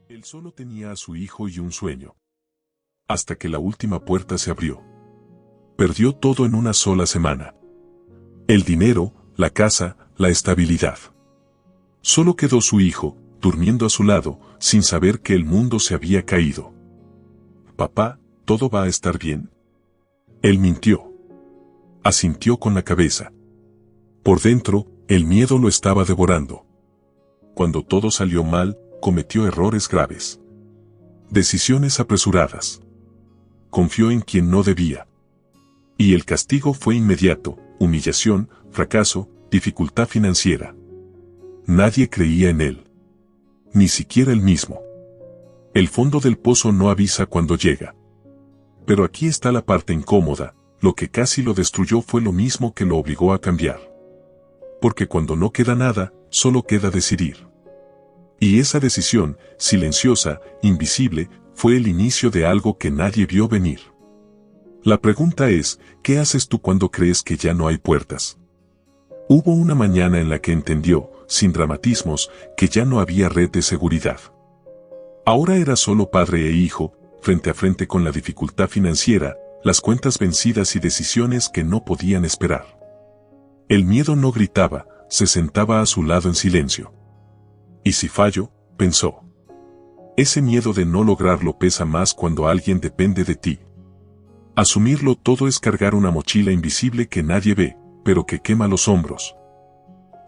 Él solo tenía a su hijo y un sueño. Hasta que la última puerta se abrió. Perdió todo en una sola semana. El dinero, la casa, la estabilidad. Solo quedó su hijo, durmiendo a su lado, sin saber que el mundo se había caído. «Papá, ¿todo va a estar bien?». Él mintió. Asintió con la cabeza. Por dentro, el miedo lo estaba devorando. Cuando todo salió mal, cometió errores graves. Decisiones apresuradas. Confió en quien no debía. Y el castigo fue inmediato: humillación, fracaso, dificultad financiera. Nadie creía en él. Ni siquiera él mismo. El fondo del pozo no avisa cuando llega. Pero aquí está la parte incómoda: lo que casi lo destruyó fue lo mismo que lo obligó a cambiar. Porque cuando no queda nada, solo queda decidir. Y esa decisión, silenciosa, invisible, fue el inicio de algo que nadie vio venir. La pregunta es, ¿qué haces tú cuando crees que ya no hay puertas? Hubo una mañana en la que entendió, sin dramatismos, que ya no había red de seguridad. Ahora era solo padre e hijo, frente a frente con la dificultad financiera, las cuentas vencidas y decisiones que no podían esperar. El miedo no gritaba, se sentaba a su lado en silencio. ¿Y si fallo?, pensó. Ese miedo de no lograrlo pesa más cuando alguien depende de ti. Asumirlo todo es cargar una mochila invisible que nadie ve, pero que quema los hombros.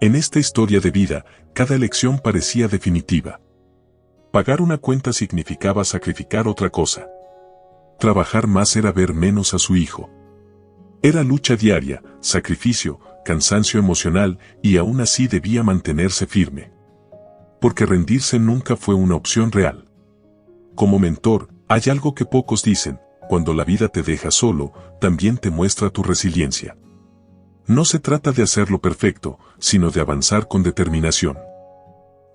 En esta historia de vida, cada elección parecía definitiva. Pagar una cuenta significaba sacrificar otra cosa. Trabajar más era ver menos a su hijo. Era lucha diaria, sacrificio, cansancio emocional, y aún así debía mantenerse firme. Porque rendirse nunca fue una opción real. Como mentor, hay algo que pocos dicen: cuando la vida te deja solo, también te muestra tu resiliencia. No se trata de hacerlo perfecto, sino de avanzar con determinación.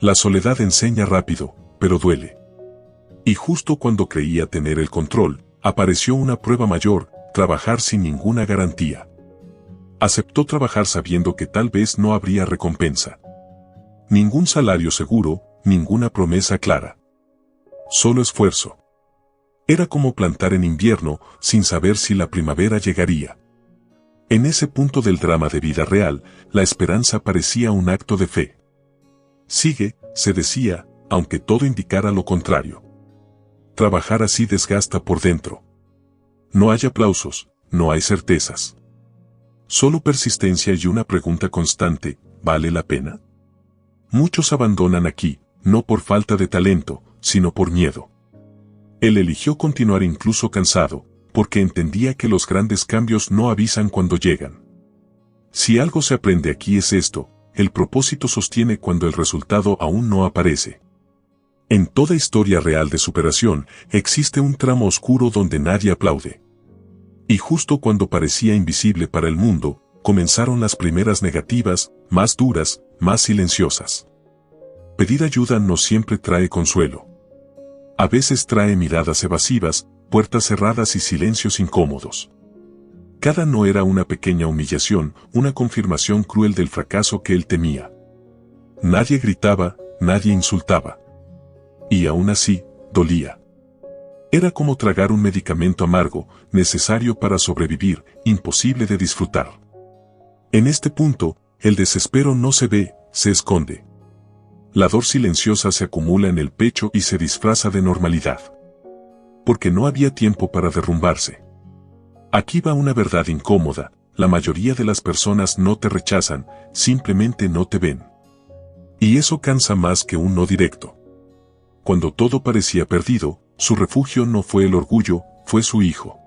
La soledad enseña rápido, pero duele. Y justo cuando creía tener el control, apareció una prueba mayor: trabajar sin ninguna garantía. Aceptó trabajar sabiendo que tal vez no habría recompensa. Ningún salario seguro, ninguna promesa clara. Solo esfuerzo. Era como plantar en invierno, sin saber si la primavera llegaría. En ese punto del drama de vida real, la esperanza parecía un acto de fe. Sigue, se decía, aunque todo indicara lo contrario. Trabajar así desgasta por dentro. No hay aplausos, no hay certezas. Solo persistencia y una pregunta constante: ¿vale la pena? Muchos abandonan aquí, no por falta de talento, sino por miedo. Él eligió continuar incluso cansado, porque entendía que los grandes cambios no avisan cuando llegan. Si algo se aprende aquí es esto: el propósito sostiene cuando el resultado aún no aparece. En toda historia real de superación, existe un tramo oscuro donde nadie aplaude. Y justo cuando parecía invisible para el mundo, comenzaron las primeras negativas, más duras, más silenciosas. Pedir ayuda no siempre trae consuelo. A veces trae miradas evasivas, puertas cerradas y silencios incómodos. Cada no era una pequeña humillación, una confirmación cruel del fracaso que él temía. Nadie gritaba, nadie insultaba. Y aún así, dolía. Era como tragar un medicamento amargo, necesario para sobrevivir, imposible de disfrutar. En este punto, el desespero no se ve, se esconde. La dor silenciosa se acumula en el pecho y se disfraza de normalidad. Porque no había tiempo para derrumbarse. Aquí va una verdad incómoda: la mayoría de las personas no te rechazan, simplemente no te ven. Y eso cansa más que un no directo. Cuando todo parecía perdido, su refugio no fue el orgullo, fue su hijo.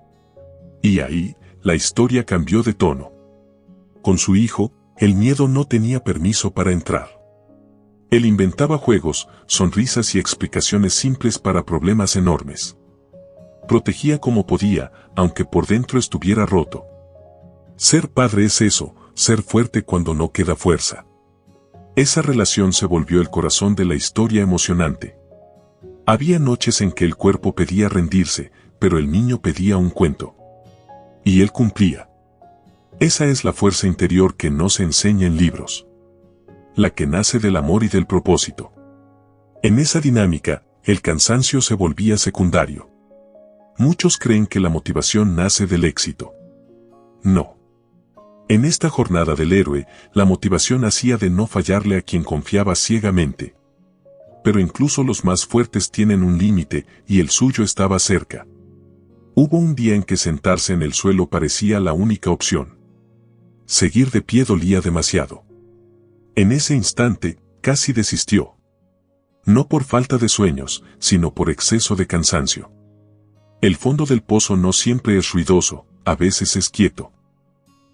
Y ahí, la historia cambió de tono. Con su hijo, el miedo no tenía permiso para entrar. Él inventaba juegos, sonrisas y explicaciones simples para problemas enormes. Protegía como podía, aunque por dentro estuviera roto. Ser padre es eso, ser fuerte cuando no queda fuerza. Esa relación se volvió el corazón de la historia emocionante. Había noches en que el cuerpo pedía rendirse, pero el niño pedía un cuento. Y él cumplía. Esa es la fuerza interior que no se enseña en libros. La que nace del amor y del propósito. En esa dinámica, el cansancio se volvía secundario. Muchos creen que la motivación nace del éxito. No. En esta jornada del héroe, la motivación nacía de no fallarle a quien confiaba ciegamente. Pero incluso los más fuertes tienen un límite, y el suyo estaba cerca. Hubo un día en que sentarse en el suelo parecía la única opción. Seguir de pie dolía demasiado. En ese instante, casi desistió. No por falta de sueños, sino por exceso de cansancio. El fondo del pozo no siempre es ruidoso, a veces es quieto.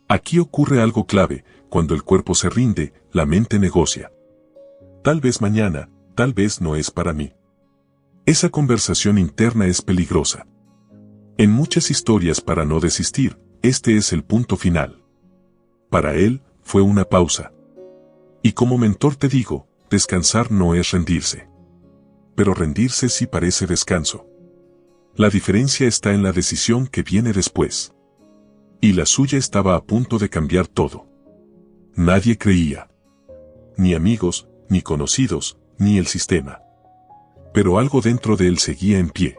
Aquí ocurre algo clave: cuando el cuerpo se rinde, la mente negocia. Tal vez mañana, tal vez no es para mí. Esa conversación interna es peligrosa. En muchas historias, para no desistir, este es el punto final. Para él, fue una pausa. Y como mentor te digo, descansar no es rendirse. Pero rendirse sí parece descanso. La diferencia está en la decisión que viene después. Y la suya estaba a punto de cambiar todo. Nadie creía. Ni amigos, ni conocidos, ni el sistema. Pero algo dentro de él seguía en pie.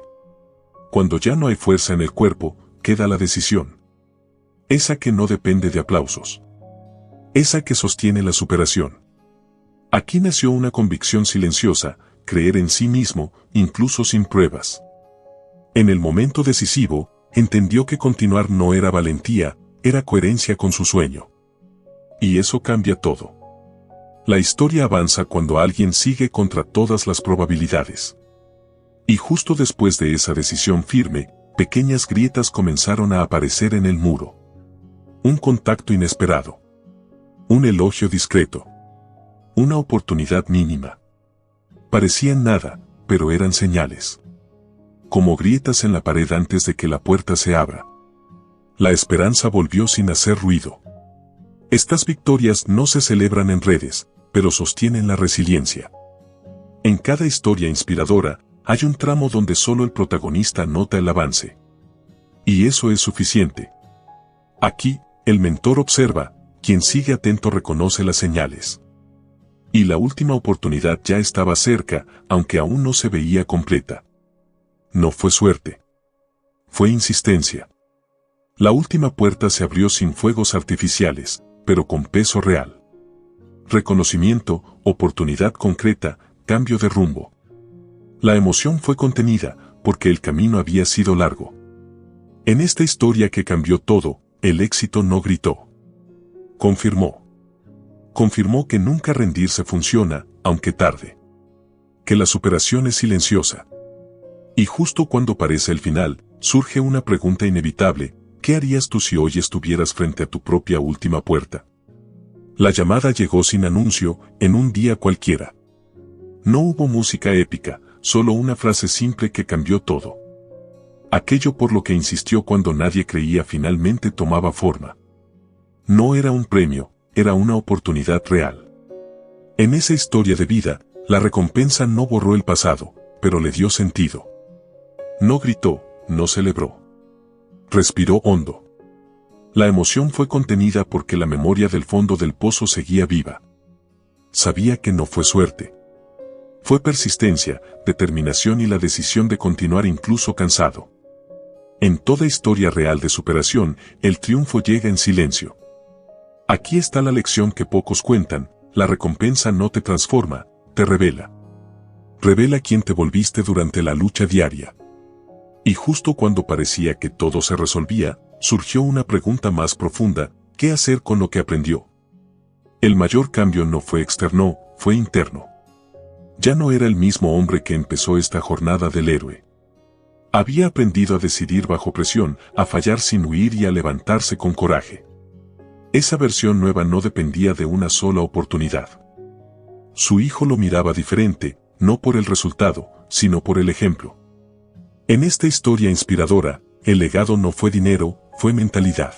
Cuando ya no hay fuerza en el cuerpo, queda la decisión. Esa que no depende de aplausos. Esa que sostiene la superación. Aquí nació una convicción silenciosa: creer en sí mismo, incluso sin pruebas. En el momento decisivo, entendió que continuar no era valentía, era coherencia con su sueño. Y eso cambia todo. La historia avanza cuando alguien sigue contra todas las probabilidades. Y justo después de esa decisión firme, pequeñas grietas comenzaron a aparecer en el muro. Un contacto inesperado. Un elogio discreto. Una oportunidad mínima. Parecían nada, pero eran señales. Como grietas en la pared antes de que la puerta se abra. La esperanza volvió sin hacer ruido. Estas victorias no se celebran en redes, pero sostienen la resiliencia. En cada historia inspiradora, hay un tramo donde solo el protagonista nota el avance. Y eso es suficiente. Aquí, el mentor observa, quien sigue atento reconoce las señales. Y la última oportunidad ya estaba cerca, aunque aún no se veía completa. No fue suerte. Fue insistencia. La última puerta se abrió sin fuegos artificiales, pero con peso real. Reconocimiento, oportunidad concreta, cambio de rumbo. La emoción fue contenida, porque el camino había sido largo. En esta historia que cambió todo, el éxito no gritó. Confirmó. Confirmó que nunca rendirse funciona, aunque tarde. Que la superación es silenciosa. Y justo cuando parece el final, surge una pregunta inevitable: ¿qué harías tú si hoy estuvieras frente a tu propia última puerta? La llamada llegó sin anuncio, en un día cualquiera. No hubo música épica, solo una frase simple que cambió todo. Aquello por lo que insistió cuando nadie creía finalmente tomaba forma. No era un premio, era una oportunidad real. En esa historia de vida, la recompensa no borró el pasado, pero le dio sentido. No gritó, no celebró. Respiró hondo. La emoción fue contenida porque la memoria del fondo del pozo seguía viva. Sabía que no fue suerte. Fue persistencia, determinación y la decisión de continuar incluso cansado. En toda historia real de superación, el triunfo llega en silencio. Aquí está la lección que pocos cuentan: la recompensa no te transforma, te revela. Revela quién te volviste durante la lucha diaria. Y justo cuando parecía que todo se resolvía, surgió una pregunta más profunda: ¿qué hacer con lo que aprendió? El mayor cambio no fue externo, fue interno. Ya no era el mismo hombre que empezó esta jornada del héroe. Había aprendido a decidir bajo presión, a fallar sin huir y a levantarse con coraje. Esa versión nueva no dependía de una sola oportunidad. Su hijo lo miraba diferente, no por el resultado, sino por el ejemplo. En esta historia inspiradora, el legado no fue dinero, fue mentalidad.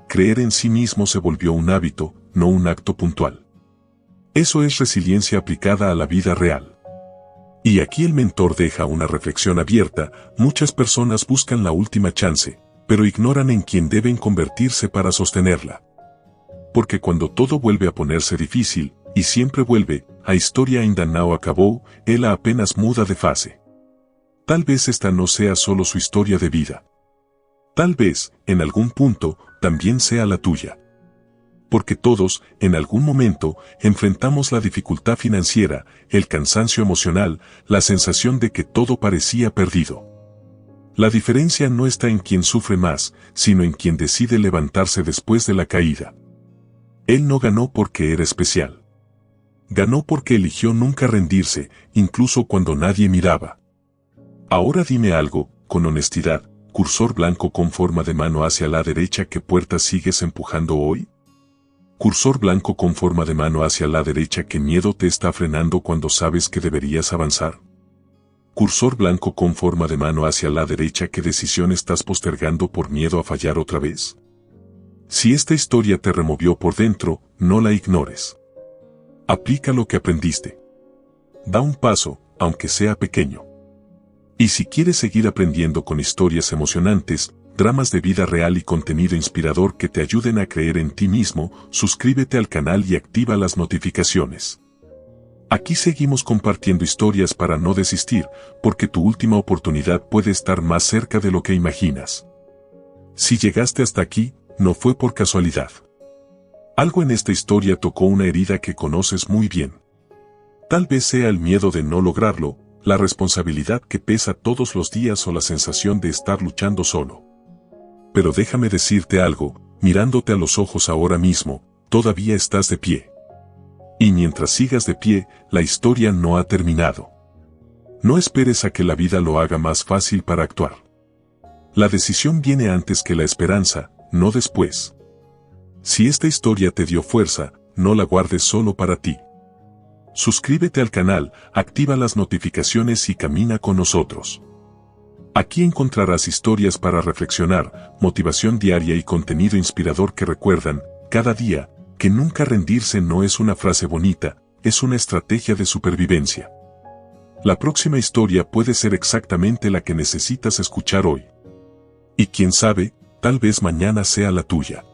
Creer en sí mismo se volvió un hábito, no un acto puntual. Eso es resiliencia aplicada a la vida real. Y aquí el mentor deja una reflexión abierta: muchas personas buscan la última chance, pero ignoran en quién deben convertirse para sostenerla. Porque cuando todo vuelve a ponerse difícil, y siempre vuelve, a historia ainda não acabou, ela apenas muda de fase. Tal vez esta no sea solo su historia de vida. Tal vez, en algún punto, también sea la tuya. Porque todos, en algún momento, enfrentamos la dificultad financiera, el cansancio emocional, la sensación de que todo parecía perdido. La diferencia no está en quien sufre más, sino en quien decide levantarse después de la caída. Él no ganó porque era especial. Ganó porque eligió nunca rendirse, incluso cuando nadie miraba. Ahora dime algo, con honestidad, cursor blanco con forma de mano hacia la derecha, ¿qué puerta sigues empujando hoy? Cursor blanco con forma de mano hacia la derecha, ¿qué miedo te está frenando cuando sabes que deberías avanzar? Cursor blanco con forma de mano hacia la derecha, ¿qué decisión estás postergando por miedo a fallar otra vez? Si esta historia te removió por dentro, no la ignores. Aplica lo que aprendiste. Da un paso, aunque sea pequeño. Y si quieres seguir aprendiendo con historias emocionantes, dramas de vida real y contenido inspirador que te ayuden a creer en ti mismo, suscríbete al canal y activa las notificaciones. Aquí seguimos compartiendo historias para no desistir, porque tu última oportunidad puede estar más cerca de lo que imaginas. Si llegaste hasta aquí, no fue por casualidad. Algo en esta historia tocó una herida que conoces muy bien. Tal vez sea el miedo de no lograrlo, la responsabilidad que pesa todos los días o la sensación de estar luchando solo. Pero déjame decirte algo, mirándote a los ojos ahora mismo, todavía estás de pie. Y mientras sigas de pie, la historia no ha terminado. No esperes a que la vida lo haga más fácil para actuar. La decisión viene antes que la esperanza, no después. Si esta historia te dio fuerza, no la guardes solo para ti. Suscríbete al canal, activa las notificaciones y camina con nosotros. Aquí encontrarás historias para reflexionar, motivación diaria y contenido inspirador que recuerdan, cada día, que nunca rendirse no es una frase bonita, es una estrategia de supervivencia. La próxima historia puede ser exactamente la que necesitas escuchar hoy. Y quién sabe, tal vez mañana sea la tuya.